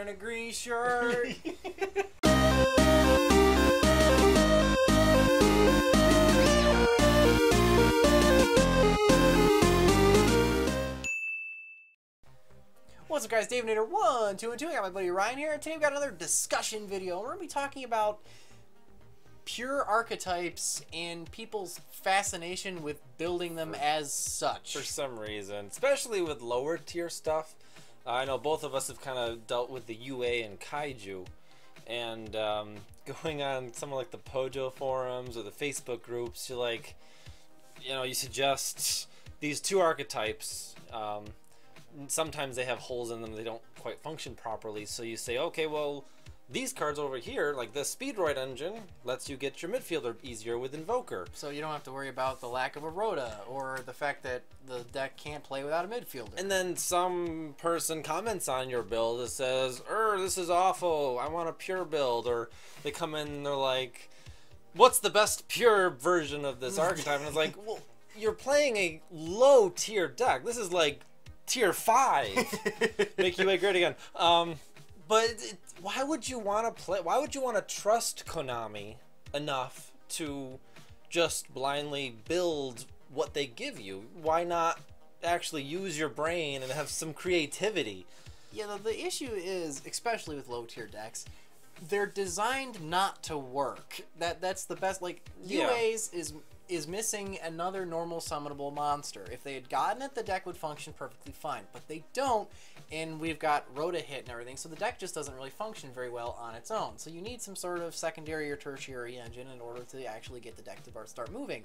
wearing a green shirt. What's up, guys? Dave Nader 1, 2, and 2. I got my buddy Ryan here, and today we've got another discussion video. We're going to be talking about pure archetypes and people's fascination with building them as such. For some reason, especially with lower tier stuff. I know both of us have kind of dealt with the UA and Kaiju, and going on some of like the Pojo forums or the Facebook groups, you're like, you know, you suggest these two archetypes. Sometimes they have holes in them, they don't quite function properly, so you say, okay, well, these cards over here, like the Speedroid engine, lets you get your midfielder easier with Invoker. So you don't have to worry about the lack of a Rhoda, or the fact that the deck can't play without a midfielder. And then some person comments on your build that says, this is awful, I want a pure build, or they come in and they're like, what's the best pure version of this archetype? And it's like, well, you're playing a low tier deck. This is like tier 5. Make UA great again. But why would you want to play? Why would you want to trust Konami enough to just blindly build what they give you? Why not actually use your brain and have some creativity? Yeah, the issue is, especially with low tier decks, they're designed not to work. That's the best. Like, UA's is missing another normal summonable monster. If they had gotten it, the deck would function perfectly fine, but they don't, and we've got Rhoda hit and everything, so the deck just doesn't really function very well on its own. So you need some sort of secondary or tertiary engine in order to actually get the deck to start moving.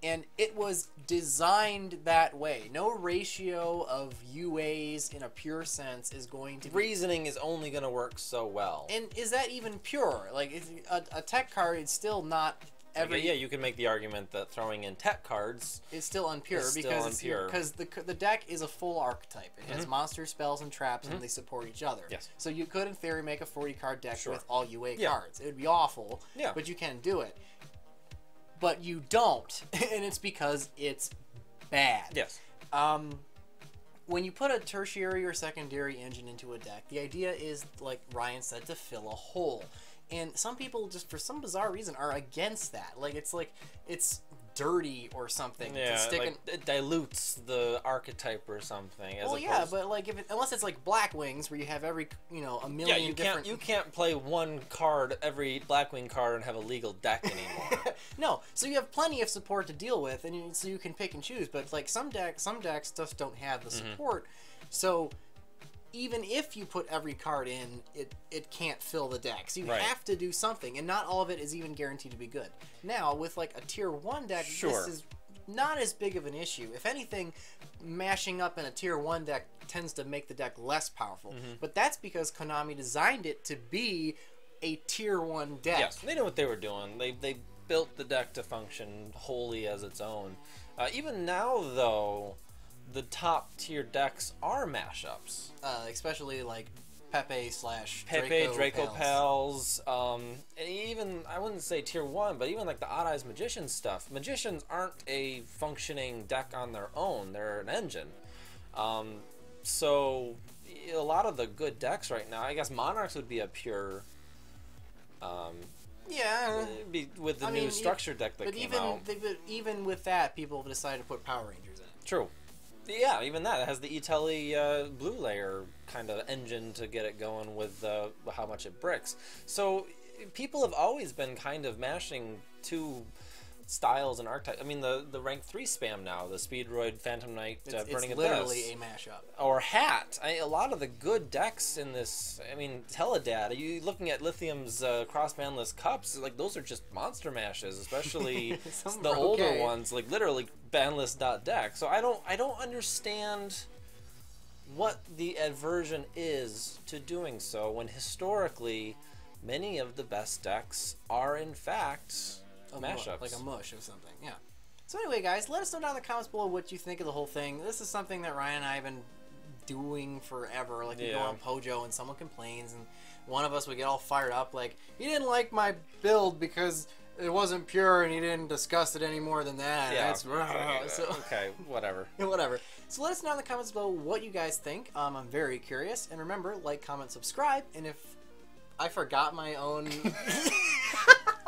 And it was designed that way. No ratio of UAs in a pure sense is going to be... Reasoning is only going to work so well. And is that even pure? Like, a tech card is still not... Yeah, you can make the argument that throwing in tech cards is still unpure because the deck is a full archetype. It has monsters, spells, and traps, and they support each other. Yes. So you could, in theory, make a 40-card deck with all UA Yeah. cards. It would be awful, but you can do it. But you don't, and it's because it's bad. Yes. When you put a tertiary or secondary engine into a deck, the idea is, like Ryan said, to fill a hole. And some people, just for some bizarre reason, are against that. Like, it's dirty or something. Yeah, to stick like it dilutes the archetype or something. Well, yeah, but like unless it's like Black Wings, where you have every, a million different... you can't play one card, every Blackwing card, and have a legal deck anymore. No, so you have plenty of support to deal with, and so you can pick and choose. But like some decks just don't have the support. So even if you put every card in, it can't fill the deck. So you have to do something, and not all of it is even guaranteed to be good. Now, with like a tier 1 deck, this is not as big of an issue. If anything, mashing up in a tier 1 deck tends to make the deck less powerful. But that's because Konami designed it to be a tier 1 deck. Yes, they knew what they were doing. They built the deck to function wholly as its own. Even now, though, the top tier decks are mashups. Especially like Pepe Draco Pals, and even, I wouldn't say tier 1, but even like the Odd Eyes Magician stuff. Magicians aren't a functioning deck on their own, they're an engine. So a lot of the good decks right now, I guess Monarchs would be a pure... with the new structure deck that came out. But even with that, people have decided to put Power Rangers in it. True. Yeah, even that. It has the Itelli blue layer kind of engine to get it going with how much it bricks. So people have always been kind of mashing two styles and archetypes. I mean, the rank 3 spam now, the Speedroid, Phantom Knight, Burning Abyss. It's literally a mashup. Or Hat. A lot of the good decks in this, I mean, Teledad, are you looking at Lithium's cross-bandless cups? Like, those are just monster mashes, especially the older ones, like literally bandless.deck. So I don't understand what the aversion is to doing so when historically many of the best decks are in fact mashups. Like a mush of something, yeah. So anyway, guys, let us know down in the comments below what you think of the whole thing. This is something that Ryan and I have been doing forever. Like, we go on Pojo and someone complains, and one of us would get all fired up, like, he didn't like my build because it wasn't pure and he didn't discuss it any more than that. Yeah. So, okay, whatever. Whatever. So let us know in the comments below what you guys think. I'm very curious. And remember, like, comment, subscribe. And if I forgot my own...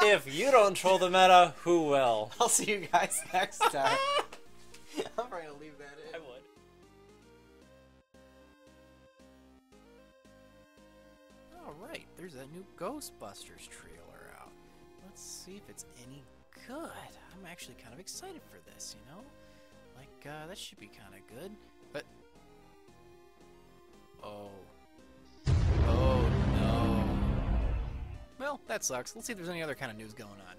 If you don't troll the meta, who will? I'll see you guys next time. I'm probably gonna leave that in. I would. Alright, there's that new Ghostbusters trailer out. Let's see if it's any good. I'm actually kind of excited for this, you know? Like, that should be kind of good. But... Oh. Oh, no. Well, that sucks. Let's see if there's any other kind of news going on.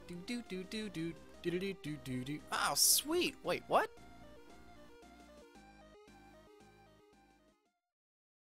Do do do do do do do do do do do. Oh, sweet. Wait, what?